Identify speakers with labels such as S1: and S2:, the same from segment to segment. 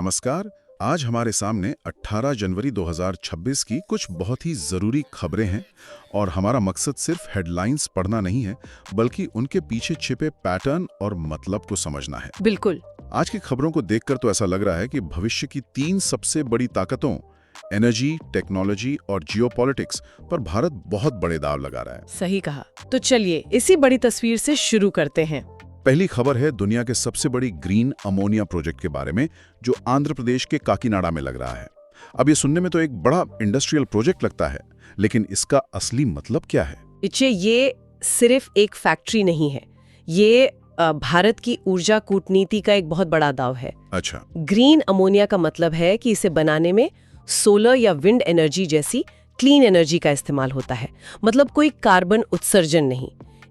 S1: नमस्कार। आज हमारे सामने 18 जनवरी 2026 की कुछ बहुत ही ज़रूरी खबरें हैं और हमारा मकसद सिर्फ हेडलाइंस पढ़ना नहीं है, बल्कि उनके पीछे छिपे पैटर्न और मतलब को समझना है।
S2: बिल्कुल।
S1: आज की खबरों को देखकर तो ऐसा लग रहा है कि भविष्य की 3 सबसे बड़ी ताकतों एनर्जी, टेक्नोलॉजी और जियोपॉलिटिक्स पर भारत बहुत बड़े दाव लगा रहा है।
S2: सही कहा। तो चलिए इसी बड़ी तस्वीर से शुरू करते हैं।
S1: पहली खबर है दुनिया के सबसे बड़ी ग्रीन अमोनिया प्रोजेक्ट के बारे में, जो आंध्र प्रदेश के काकीनाडा में लग रहा है। अब ये सुनने में तो एक बड़ा इंडस्ट्रियल प्रोजेक्ट लगता है, लेकिन इसका असली मतलब क्या है?
S2: ये सिर्फ एक फैक्ट्री नहीं है, ये भारत की ऊर्जा कूटनीति का एक बहुत बड़ा दाव है।
S1: अच्छा।
S2: ग्रीन अमोनिया का मतलब है कि इसे बनाने में सोलर या विंड एनर्जी जैसी क्लीन एनर्जी का इस्तेमाल होता है, मतलब कोई कार्बन उत्सर्जन नहीं।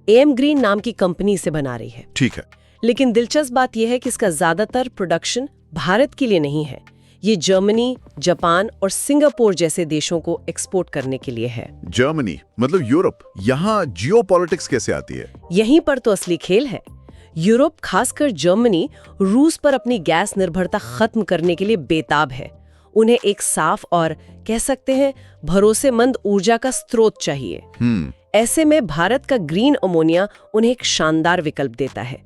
S2: एम ग्रीन नाम की कंपनी इसे बना रही है।
S1: ठीक है।
S2: लेकिन दिलचस्प बात यह है कि इसका ज्यादातर प्रोडक्शन भारत के लिए नहीं है, ये जर्मनी, जापान और सिंगापुर जैसे देशों को एक्सपोर्ट करने के लिए है।
S1: जर्मनी मतलब यूरोप। यहाँ जियोपॉलिटिक्स कैसे आती है?
S2: यहीं पर तो असली खेल है। यूरोप, खासकर जर्मनी, रूस पर अपनी गैस निर्भरता खत्म करने के लिए बेताब है। उन्हें एक साफ और कह सकते हैं भरोसेमंद ऊर्जा का स्रोत चाहिए। ऐसे में भारत का ग्रीन अमोनिया उन्हें एक शानदार विकल्प देता है।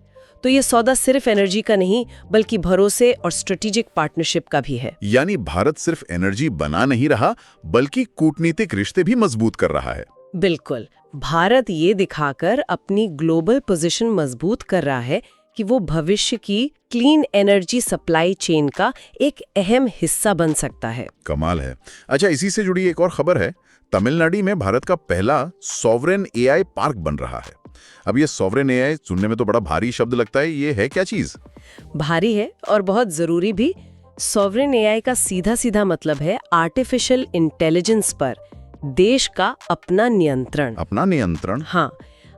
S2: तो ये सौदा सिर्फ एनर्जी का नहीं, बल्कि भरोसे और स्ट्रेटेजिक पार्टनरशिप का भी है।
S1: यानी भारत सिर्फ एनर्जी बना नहीं रहा, बल्कि कूटनीतिक रिश्ते भी मजबूत कर रहा है।
S2: बिल्कुल। भारत ये दिखाकर अपनी ग्लोबल पोजीशन मजबूत कर रहा है कि वो भविष्य की क्लीन एनर्जी सप्लाई चेन का एक अहम हिस्सा बन सकता है।
S1: कमाल है। अच्छा, इसी से जुड़ी एक और खबर है। तमिलनाडु में भारत का पहला सॉवरेन एआई पार्क बन रहा है। अब ये सॉवरेन एआई सुनने में तो बड़ा भारी शब्द लगता है, ये है क्या चीज?
S2: भारी है और बहुत जरूरी भी। सॉवरेन एआई का सीधा सीधा मतलब है आर्टिफिशियल इंटेलिजेंस पर देश का अपना नियंत्रण।
S1: अपना नियंत्रण?
S2: हाँ,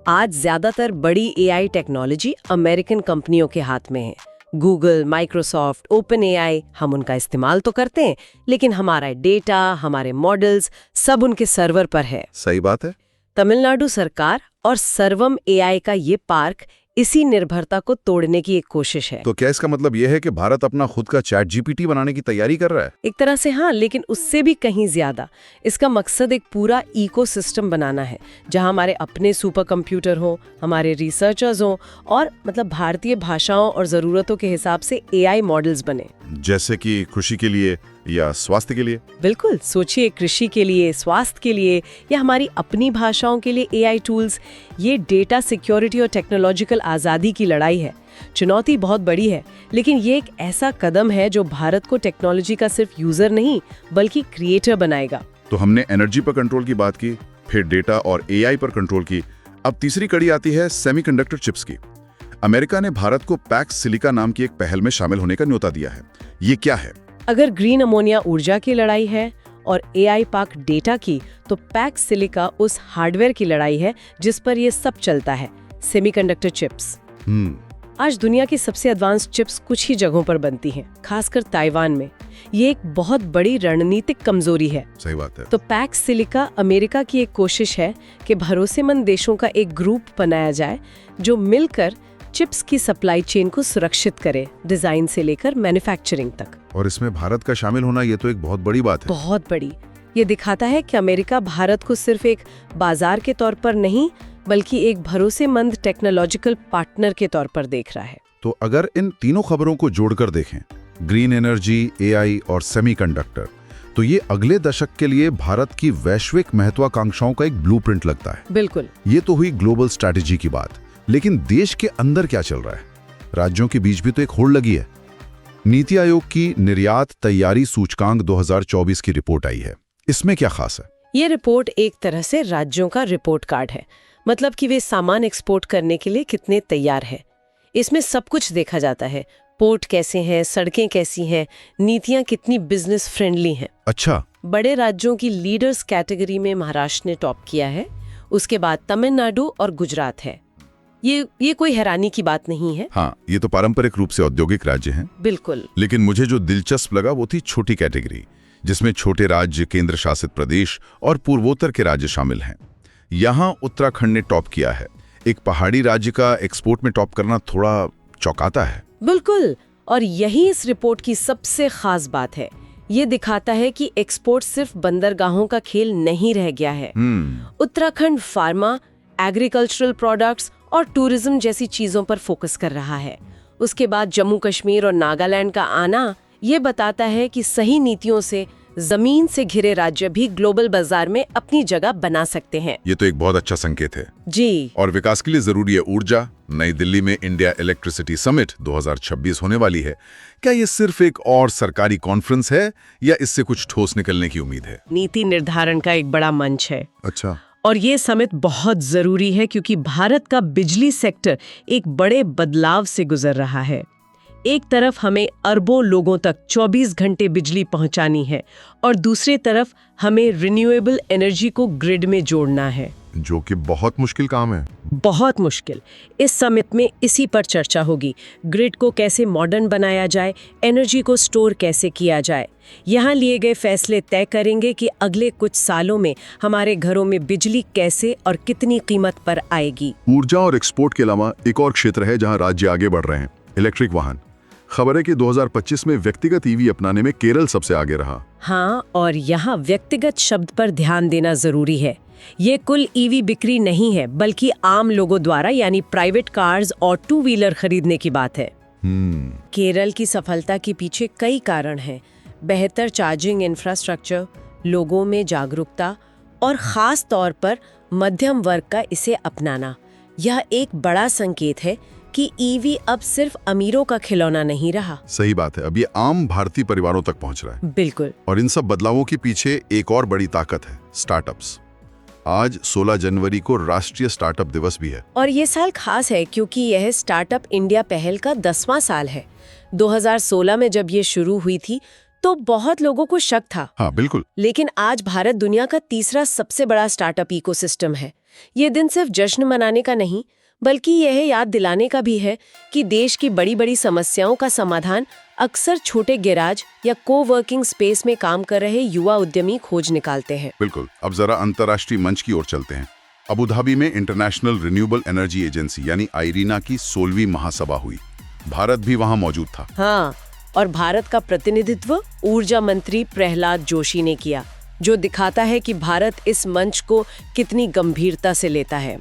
S2: आज ज्यादातर बड़ी एआई टेक्नोलॉजी अमेरिकन कंपनियों के हाथ में है। गूगल, माइक्रोसॉफ्ट, ओपन एआई, हम उनका इस्तेमाल तो करते हैं, लेकिन हमारा डेटा, हमारे मॉडल्स सब उनके सर्वर पर है।
S1: सही बात है।
S2: तमिलनाडु सरकार और सर्वम एआई का ये पार्क इसी निर्भरता को तोड़ने की एक कोशिश है।
S1: तो क्या इसका मतलब यह है कि भारत अपना खुद का चैट जीपीटी बनाने की तैयारी कर रहा है?
S2: एक तरह से हाँ, लेकिन उससे भी कहीं ज्यादा। इसका मकसद एक पूरा इकोसिस्टम बनाना है, जहां हमारे अपने सुपर कंप्यूटर हो, हमारे रिसर्चर्स हो और मतलब भारतीय भाषाओं और जरूरतों के हिसाब से एआई मॉडल्स बने।
S1: जैसे कि कृषि के लिए या स्वास्थ्य के लिए?
S2: बिल्कुल। सोचिए, कृषि के लिए, स्वास्थ्य के लिए या हमारी अपनी भाषाओं के लिए एआई टूल्स। ये डेटा सिक्योरिटी और टेक्नोलॉजिकल आज़ादी की लड़ाई है। चुनौती बहुत बड़ी है, लेकिन ये एक ऐसा कदम है जो भारत को टेक्नोलॉजी का सिर्फ यूजर नहीं, बल्कि क्रिएटर बनाएगा।
S1: तो हमने एनर्जी पर कंट्रोल की बात की, फिर डेटा और एआई पर कंट्रोल की। अब तीसरी कड़ी आती है सेमीकंडक्टर चिप्स की। अमेरिका ने भारत को पैक्स सिलिका नाम की एक पहल में शामिल होने का न्योता दिया है। ये क्या है?
S2: अगर ग्रीन अमोनिया ऊर्जा की लड़ाई है और एआई पार्क डेटा की, तो पैक्स सिलिका उस हार्डवेयर की लड़ाई है जिस पर ये सब चलता है, सेमीकंडक्टर चिप्स। आज दुनिया की सबसे एडवांस चिप्स कुछ ही जगहों पर बनती हैं, खासकर ताइवान में। ये एक बहुत बड़ी रणनीतिक कमजोरी है।
S1: सही बात है।
S2: तो पैक्स सिलिका अमेरिका की एक कोशिश है कि भरोसेमंद देशों का एक ग्रुप बनाया जाए जो मिलकर चिप्स की सप्लाई चेन को सुरक्षित करे, डिजाइन से लेकर मैन्युफैक्चरिंग तक।
S1: और इसमें भारत का शामिल होना ये तो एक बहुत बड़ी बात है।
S2: बहुत बड़ी। ये दिखाता है कि अमेरिका भारत को सिर्फ एक बाजार के तौर पर नहीं, बल्कि एक भरोसेमंद टेक्नोलॉजिकल पार्टनर के तौर पर देख रहा है।
S1: तो अगर इन तीनों खबरों को जोड़कर देखें, ग्रीन एनर्जी, एआई और सेमीकंडक्टर, तो ये अगले दशक के लिए भारत की वैश्विक महत्वाकांक्षाओं का एक ब्लूप्रिंट लगता है।
S2: बिल्कुल।
S1: ये तो हुई ग्लोबल स्ट्रैटेजी की बात, लेकिन देश के अंदर क्या चल रहा है? राज्यों के बीच भी तो एक होड़ लगी है। नीति आयोग की निर्यात तैयारी सूचकांक 2024 की रिपोर्ट आई है। इसमें क्या खास है?
S2: ये रिपोर्ट एक तरह से राज्यों का रिपोर्ट कार्ड है, मतलब कि वे सामान एक्सपोर्ट करने के लिए कितने तैयार हैं। इसमें सब कुछ देखा जाता है। पोर्ट कैसे हैं, सड़कें कैसी हैं, नीतियां कितनी बिजनेस फ्रेंडली हैं।
S1: अच्छा।
S2: बड़े राज्यों की लीडर्स कैटेगरी में महाराष्ट्र ने टॉप किया है, उसके बाद तमिलनाडु और गुजरात है। ये कोई हैरानी की बात नहीं है।
S1: हाँ, ये तो पारंपरिक रूप से औद्योगिक राज्य हैं।
S2: बिल्कुल।
S1: लेकिन मुझे जो दिलचस्प लगा वो थी छोटी कैटेगरी, जिसमें छोटे राज्य, केंद्र शासित प्रदेश और पूर्वोत्तर के राज्य शामिल हैं। यहाँ उत्तराखंड ने टॉप किया है। एक पहाड़ी राज्य का एक्सपोर्ट में टॉप करना थोड़ा चौंकाता है।
S2: बिल्कुल। और यही इस रिपोर्ट की सबसे खास बात है। ये दिखाता है कि एक्सपोर्ट सिर्फ बंदरगाहों का खेल नहीं रह गया है। उत्तराखंड फार्मा, एग्रीकल्चरल प्रोडक्ट्स और टूरिज्म जैसी चीजों पर फोकस कर रहा है। उसके बाद जम्मू कश्मीर और नागालैंड का आना ये बताता है कि सही नीतियों से जमीन से घिरे राज्य भी ग्लोबल बाजार में अपनी जगह बना सकते हैं।
S1: ये तो एक बहुत अच्छा संकेत है
S2: जी।
S1: और विकास के लिए जरूरी है ऊर्जा। नई दिल्ली में इंडिया इलेक्ट्रिसिटी समिट 2026 होने वाली है। क्या ये सिर्फ एक और सरकारी कॉन्फ्रेंस है या इससे कुछ ठोस निकलने की उम्मीद है?
S2: नीति निर्धारण का एक बड़ा मंच है।
S1: अच्छा।
S2: और ये समिट बहुत जरूरी है क्योंकि भारत का बिजली सेक्टर एक बड़े बदलाव से गुजर रहा है। एक तरफ हमें अरबों लोगों तक 24 घंटे बिजली पहुंचानी है और दूसरी तरफ हमें रिन्यूएबल एनर्जी को ग्रिड में जोड़ना है,
S1: जो कि बहुत मुश्किल काम है।
S2: बहुत मुश्किल। इस समिट में इसी पर चर्चा होगी। ग्रिड को कैसे मॉडर्न बनाया जाए, एनर्जी को स्टोर कैसे किया जाए। यहाँ लिए गए फैसले तय करेंगे कि अगले कुछ सालों में हमारे घरों में बिजली कैसे और कितनी कीमत पर आएगी।
S1: ऊर्जा और एक्सपोर्ट के अलावा एक और क्षेत्र है जहाँ राज्य आगे बढ़ रहे हैं, इलेक्ट्रिक वाहन। खबर है कि 2025 में व्यक्तिगत ईवी अपनाने में केरल सबसे आगे रहा।
S2: हाँ, और यहाँ व्यक्तिगत शब्द पर ध्यान देना जरूरी है। ये कुल ईवी बिक्री नहीं है, बल्कि आम लोगों द्वारा यानी प्राइवेट कार्स और टू व्हीलर खरीदने की बात है। केरल की सफलता के पीछे कई कारण हैं। बेहतर चार्जिंग इंफ्रास्ट्रक्चर, लोगों में जागरूकता और खास तौर पर मध्यम वर्ग का इसे अपनाना। यह एक बड़ा संकेत है कि ईवी अब सिर्फ अमीरों का खिलौना नहीं रहा।
S1: सही बात है, अब ये आम भारतीय परिवारों तक पहुंच रहा है।
S2: बिल्कुल।
S1: और इन सब बदलावों के पीछे एक और बड़ी ताकत है, स्टार्टअप्स। आज 16 जनवरी को राष्ट्रीय स्टार्टअप दिवस भी है।
S2: और ये साल खास है क्योंकि यह स्टार्टअप इंडिया पहल का 10वां साल है। 2016 में जब ये शुरू हुई थी तो बहुत लोगों को शक था।
S1: हाँ, बिल्कुल।
S2: लेकिन आज भारत दुनिया का तीसरा सबसे बड़ा स्टार्टअप इकोसिस्टम है। ये दिन सिर्फ जश्न मनाने का नहीं, बल्कि यह याद दिलाने का भी है कि देश की बड़ी बड़ी समस्याओं का समाधान अक्सर छोटे गैराज या कोवर्किंग स्पेस में काम कर रहे युवा उद्यमी खोज निकालते हैं।
S1: बिल्कुल। अब जरा अंतर्राष्ट्रीय मंच की ओर चलते हैं। अबू धाबी में इंटरनेशनल रिन्यूएबल एनर्जी एजेंसी यानी आईरीना की 16वीं महासभा हुई। भारत भी वहां मौजूद था।
S2: हाँ, और भारत का प्रतिनिधित्व ऊर्जा मंत्री प्रहलाद जोशी ने किया, जो दिखाता है कि भारत इस मंच को कितनी गंभीरता से लेता है।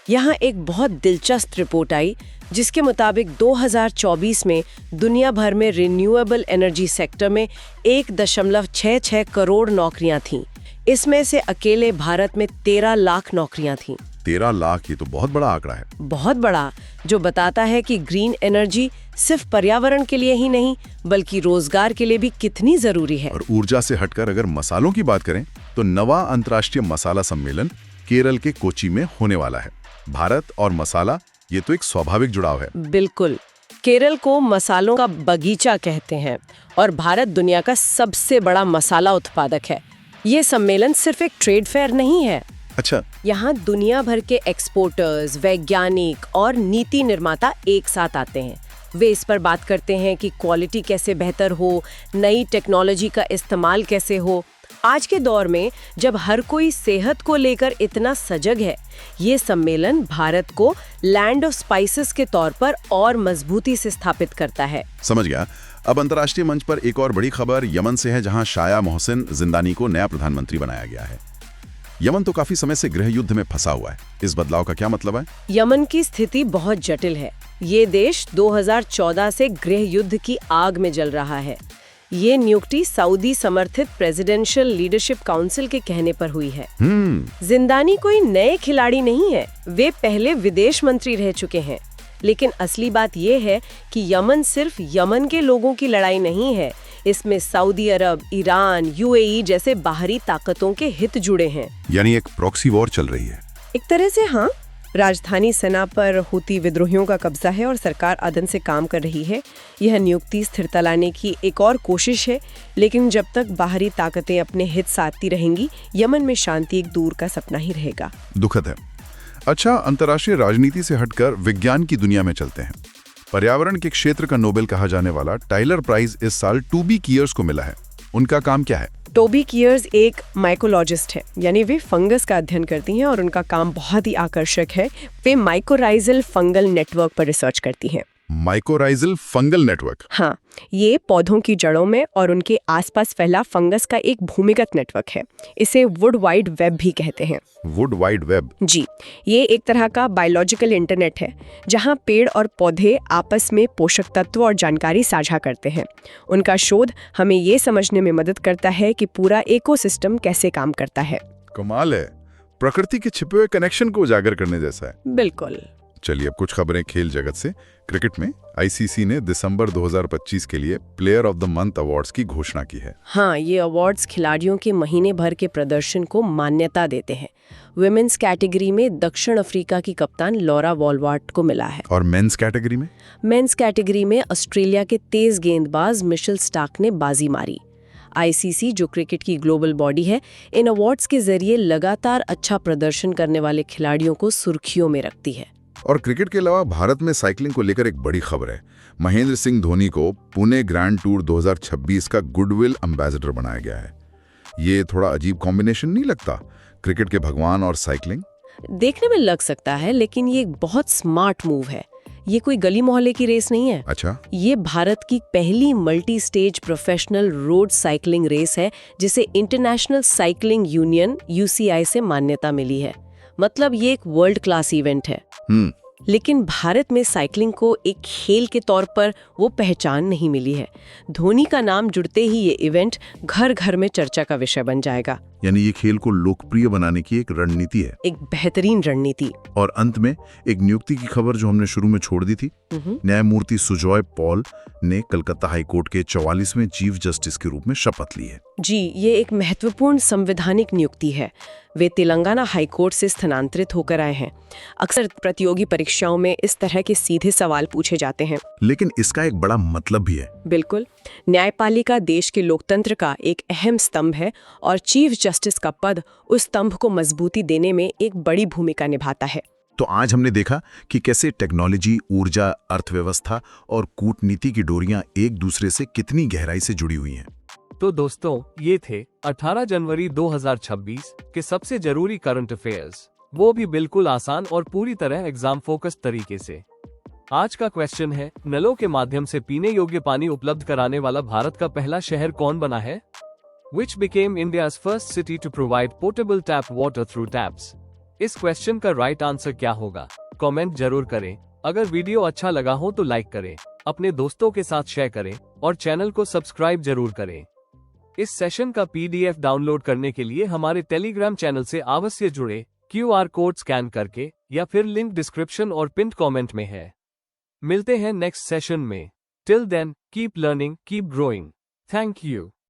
S2: यहाँ एक बहुत दिलचस्प रिपोर्ट आई जिसके मुताबिक 2024 में दुनिया भर में रिन्यूएबल एनर्जी सेक्टर में 1.66 करोड़ नौकरियां थीं। इसमें से अकेले भारत में 13 लाख नौकरियां थीं।
S1: 13 लाख, ये तो बहुत बड़ा आंकड़ा है।
S2: बहुत बड़ा, जो बताता है कि ग्रीन एनर्जी सिर्फ पर्यावरण के लिए ही नहीं बल्कि रोजगार के लिए भी कितनी जरूरी है।
S1: और ऊर्जा से हटकर अगर मसालों की बात करें तो नवा अंतर्राष्ट्रीय मसाला सम्मेलन केरल के कोची में होने वाला है। भारत और मसाला, ये तो एक स्वाभाविक जुड़ाव है।
S2: बिल्कुल। केरल को मसालों का बगीचा कहते हैं और भारत दुनिया का सबसे बड़ा मसाला उत्पादक है। ये सम्मेलन सिर्फ एक ट्रेड फेयर नहीं है।
S1: अच्छा।
S2: यहाँ दुनिया भर के एक्सपोर्टर्स, वैज्ञानिक और नीति निर्माता एक साथ आते हैं। वे इस पर बात करते हैं कि क्वालिटी कैसे बेहतर हो, नई टेक्नोलॉजी का इस्तेमाल कैसे हो। आज के दौर में जब हर कोई सेहत को लेकर इतना सजग है, ये सम्मेलन भारत को लैंड ऑफ स्पाइसेस के तौर पर और मजबूती से स्थापित करता है।
S1: समझ गया। अब अंतर्राष्ट्रीय मंच पर एक और बड़ी खबर यमन से है, जहां शाया मोहसिन जिंदानी को नया प्रधानमंत्री बनाया गया है। यमन तो काफी समय से गृह युद्ध में फंसा हुआ है। इस बदलाव का क्या मतलब है?
S2: यमन की स्थिति बहुत जटिल है। ये देश 2014 से गृह युद्ध की आग में जल रहा है। ये नियुक्ति सऊदी समर्थित प्रेसिडेंशियल लीडरशिप काउंसिल के कहने पर हुई है। जिंदानी कोई नए खिलाड़ी नहीं है, वे पहले विदेश मंत्री रह चुके हैं। लेकिन असली बात ये है कि यमन सिर्फ यमन के लोगों की लड़ाई नहीं है, इसमें सऊदी अरब, ईरान, यूएई जैसे बाहरी ताकतों के हित जुड़े हैं।
S1: यानी एक प्रॉक्सी वॉर चल रही है।
S2: एक तरह से हाँ। राजधानी सना पर हुती विद्रोहियों का कब्जा है और सरकार अदन से काम कर रही है। यह नियुक्ति स्थिरता लाने की एक और कोशिश है, लेकिन जब तक बाहरी ताकतें अपने हित साधती रहेंगी, यमन में शांति एक दूर का सपना ही रहेगा।
S1: दुखद है। अच्छा, अंतर्राष्ट्रीय राजनीति से हटकर विज्ञान की दुनिया में चलते हैं। पर्यावरण के क्षेत्र का नोबेल कहा जाने वाला टाइलर प्राइज इस साल टोबी कीयर्स को मिला है। उनका काम क्या है?
S2: टोबी कीयर्स एक माइकोलॉजिस्ट है, यानी वे फंगस का अध्ययन करती हैं और उनका काम बहुत ही आकर्षक है। वे माइकोराइजल फंगल नेटवर्क पर रिसर्च करती हैं।
S1: Mycorrhizal fungal network.
S3: हाँ, ये पौधों की जड़ों में और उनके आसपास फैला फंगस का एक भूमिगत नेटवर्क है। इसे वुड वाइड वेब भी कहते हैं।
S1: Would wide web.
S3: जी, ये एक तरह का बायोलॉजिकल इंटरनेट है जहाँ पेड़ और पौधे आपस में पोषक तत्व और जानकारी साझा करते हैं। उनका शोध हमें ये समझने में मदद करता है कि पूरा इकोसिस्टम कैसे काम करता है।
S1: कमाल है, प्रकृति के छिपे हुए कनेक्शन को उजागर करने जैसा है।
S3: बिल्कुल।
S1: चलिए अब कुछ खबरें खेल जगत से। क्रिकेट में आईसीसी ने दिसंबर 2025 के लिए player of the month awards की घोषणा की है।
S2: हाँ, ये अवार्ड्स खिलाड़ियों के महीने भर के प्रदर्शन को मान्यता देते हैं। वुमेन्स कैटेगरी में दक्षिण अफ्रीका की कप्तान लॉरा वॉलवार्ट को मिला है।
S1: और मेंस कैटेगरी में?
S2: मेंस कैटेगरी में ऑस्ट्रेलिया के तेज गेंदबाज मिशेल स्टार्क ने बाजी मारी। आईसीसी, जो क्रिकेट की ग्लोबल बॉडी है, इन अवार्ड्स के जरिए लगातार अच्छा प्रदर्शन करने वाले खिलाड़ियों को सुर्खियों में रखती है।
S1: और क्रिकेट के अलावा भारत में साइकिलिंग को लेकर एक बड़ी खबर है। महेंद्र सिंह धोनी को पुणे ग्रैंड टूर 2026 का गुडविल एम्बेसडर बनाया गया है। ये थोड़ा अजीब कॉम्बिनेशन नहीं लगता? क्रिकेट के भगवान और साइकिलिंग।
S2: देखने में लग सकता है, लेकिन ये एक बहुत स्मार्ट मूव है। ये कोई गली मोहल्ले की रेस नहीं है।
S1: अच्छा।
S2: ये भारत की पहली multi stage professional road cycling race है जिसे इंटरनेशनल साइकिलिंग यूनियन (UCI) से मान्यता मिली है। मतलब ये एक वर्ल्ड क्लास इवेंट है। लेकिन भारत में साइकिलिंग को एक खेल के तौर पर वो पहचान नहीं मिली है। धोनी का नाम जुड़ते ही ये इवेंट घर घर में चर्चा का विषय बन जाएगा।
S1: यानी ये खेल को लोकप्रिय बनाने की एक रणनीति है।
S2: एक बेहतरीन रणनीति।
S1: और अंत में एक नियुक्ति की खबर जो हमने शुरू में छोड़ दी थी। न्यायमूर्ति सुजॉय पॉल ने कलकत्ता हाईकोर्ट के 44वें चीफ जस्टिस के रूप में शपथ ली है।
S2: जी, ये एक महत्वपूर्ण संवैधानिक नियुक्ति है। वे तेलंगाना हाईकोर्ट से स्थानांतरित होकर आए हैं। अक्सर प्रतियोगी परीक्षाओं में इस तरह के सीधे सवाल पूछे जाते हैं,
S1: लेकिन इसका एक बड़ा मतलब भी है।
S2: बिल्कुल। न्यायपालिका देश के लोकतंत्र का एक अहम स्तंभ है और चीफ जस्टिस का पद उस स्तंभ को मजबूती देने में एक बड़ी भूमिका निभाता है।
S1: तो आज हमने देखा कि कैसे टेक्नोलॉजी, ऊर्जा, अर्थव्यवस्था और कूटनीति की डोरियां एक दूसरे से कितनी गहराई से जुड़ी हुई हैं।
S4: तो दोस्तों, ये थे 18 जनवरी 2026 के सबसे जरूरी करंट अफेयर्स, वो भी बिल्कुल आसान और पूरी तरह एग्जाम फोकस्ड तरीके से। आज का क्वेश्चन है, नलों के माध्यम से पीने योग्य पानी उपलब्ध कराने वाला भारत का पहला शहर कौन बना है? Which became India's first city to provide potable tap water through taps? इस क्वेश्चन का राइट आंसर क्या होगा? कमेंट जरूर करें। अगर वीडियो अच्छा लगा हो तो लाइक करें, अपने दोस्तों के साथ शेयर करें और चैनल को सब्सक्राइब जरूर करें। इस सेशन का PDF डाउनलोड करने के लिए हमारे टेलीग्राम चैनल से अवश्य जुड़े, QR कोड स्कैन करके, या फिर लिंक डिस्क्रिप्शन और पिन कमेंट में है। मिलते हैं नेक्स्ट सेशन में। Till then, keep learning, keep growing. Thank you.